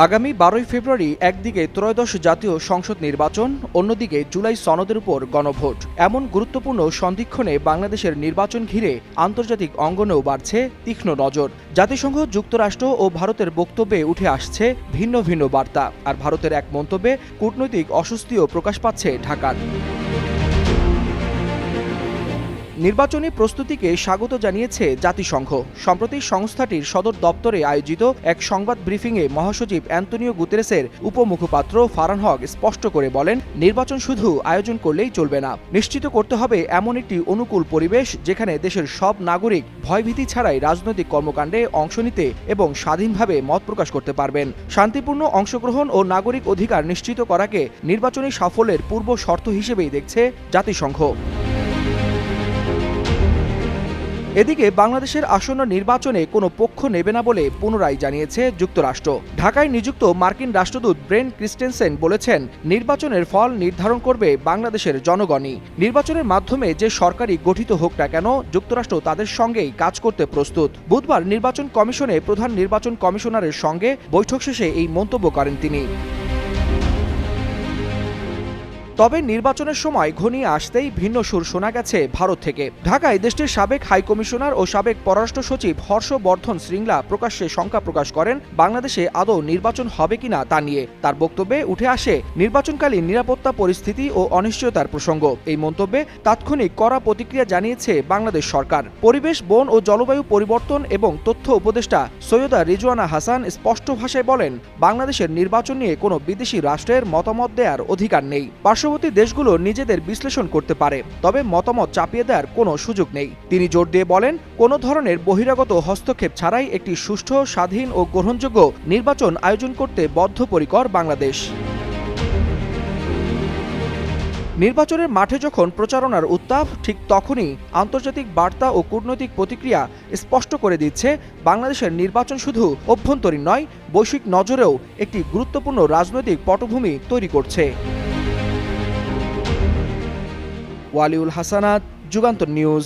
আগামী ১২ই ফেব্রুয়ারি একদিকে ত্রয়োদশ জাতীয় সংসদ নির্বাচন, অন্যদিকে জুলাই সনদের উপর গণভোট। এমন গুরুত্বপূর্ণ সন্ধিক্ষণে বাংলাদেশের নির্বাচন ঘিরে আন্তর্জাতিক অঙ্গনেও বাড়ছে তীক্ষ্ণ নজর। জাতিসংঘ, যুক্তরাষ্ট্র ও ভারতের বক্তব্যে উঠে আসছে ভিন্ন ভিন্ন বার্তা, আর ভারতের এক মন্তব্যে কূটনৈতিক অস্বস্তিও প্রকাশ পাচ্ছে ঢাকার। নির্বাচনী প্রস্তুতিকে স্বাগত জানিয়েছে জাতিসংঘ। সম্প্রতি সংস্থাটির সদর দপ্তরে আয়োজিত এক সংবাদ ব্রিফিংয়ে মহাসচিব অ্যান্তোনিও গুতেরেসের উপমুখপাত্র ফারহান হক স্পষ্ট করে বলেন, নির্বাচন শুধু আয়োজন করলেই চলবে না, নিশ্চিত করতে হবে এমন একটি অনুকূল পরিবেশ যেখানে দেশের সব নাগরিক ভয়ভীতি ছাড়াই রাজনৈতিক কর্মকাণ্ডে অংশ নিতে এবং স্বাধীনভাবে মত প্রকাশ করতে পারবেন। শান্তিপূর্ণ অংশগ্রহণ ও নাগরিক অধিকার নিশ্চিত করাকে নির্বাচনী সাফল্যের পূর্ব শর্ত হিসেবেই দেখছে জাতিসংঘ। এদিকে বাংলাদেশের আসন্ন নির্বাচনে কোনো পক্ষ নেবে না বলে পুনরায় জানিয়েছে যুক্তরাষ্ট্র। ঢাকায় নিযুক্ত মার্কিন রাষ্ট্রদূত ব্রেন ক্রিস্টেনসেন বলেছেন, নির্বাচনের ফল নির্ধারণ করবে বাংলাদেশের জনগণই। নির্বাচনের মাধ্যমে যে সরকারই গঠিত হোক না কেন, যুক্তরাষ্ট্র তাদের সঙ্গেই কাজ করতে প্রস্তুত। বুধবার নির্বাচন কমিশনে প্রধান নির্বাচন কমিশনারের সঙ্গে বৈঠক শেষে এই মন্তব্য করেন তিনি। তবে নির্বাচনের সময় ঘনিয়ে আসতেই ভিন্ন সুর শোনা গেছে ভারত থেকে। ঢাকায় দেশটির সাবেক হাইকমিশনার ও সাবেক পররাষ্ট্র সচিব হর্ষবর্ধন শ্রীংলা প্রকাশ্যে শঙ্কা প্রকাশ করেন বাংলাদেশে আদৌ নির্বাচন হবে কিনা তা নিয়ে। তার বক্তব্যে উঠে আসে নির্বাচনকালীন নিরাপত্তা পরিস্থিতি ও অনিশ্চয়তার প্রসঙ্গ। এই মন্তব্যে তাৎক্ষণিক কড়া প্রতিক্রিয়া জানিয়েছে বাংলাদেশ সরকার। পরিবেশ, বন ও জলবায়ু পরিবর্তন এবং তথ্য উপদেষ্টা সৈয়দা রিজওয়ানা হাসান স্পষ্ট ভাষায় বলেন, বাংলাদেশের নির্বাচন নিয়ে কোনো বিদেশি রাষ্ট্রের মতামত দেওয়ার অধিকার নেই। পার্শ্ববর্তী দেশগুলো নিজেদের বিশ্লেষণ করতে পারে, তবে মতামত চাপিয়ে দেওয়ার কোনো সুযোগ নেই। তিনি জোর দিয়ে বলেন, কোনো ধরনের বহিরাগত হস্তক্ষেপ ছাড়াই একটি সুষ্ঠু, স্বাধীন ও গ্রহণযোগ্য নির্বাচন আয়োজন করতে বদ্ধপরিকর বাংলাদেশ। নির্বাচনের মাঠে যখন প্রচারণার উত্তাপ, ঠিক তখনই আন্তর্জাতিক বার্তা ও কূটনৈতিক প্রতিক্রিয়া স্পষ্ট করে দিচ্ছে, বাংলাদেশের নির্বাচন শুধু অভ্যন্তরীণ নয়, বৈশ্বিক নজরেও একটি গুরুত্বপূর্ণ রাজনৈতিক পটভূমি তৈরি করছে। ওয়ালিউল হাসানাত, যুগান্তর নিউজ।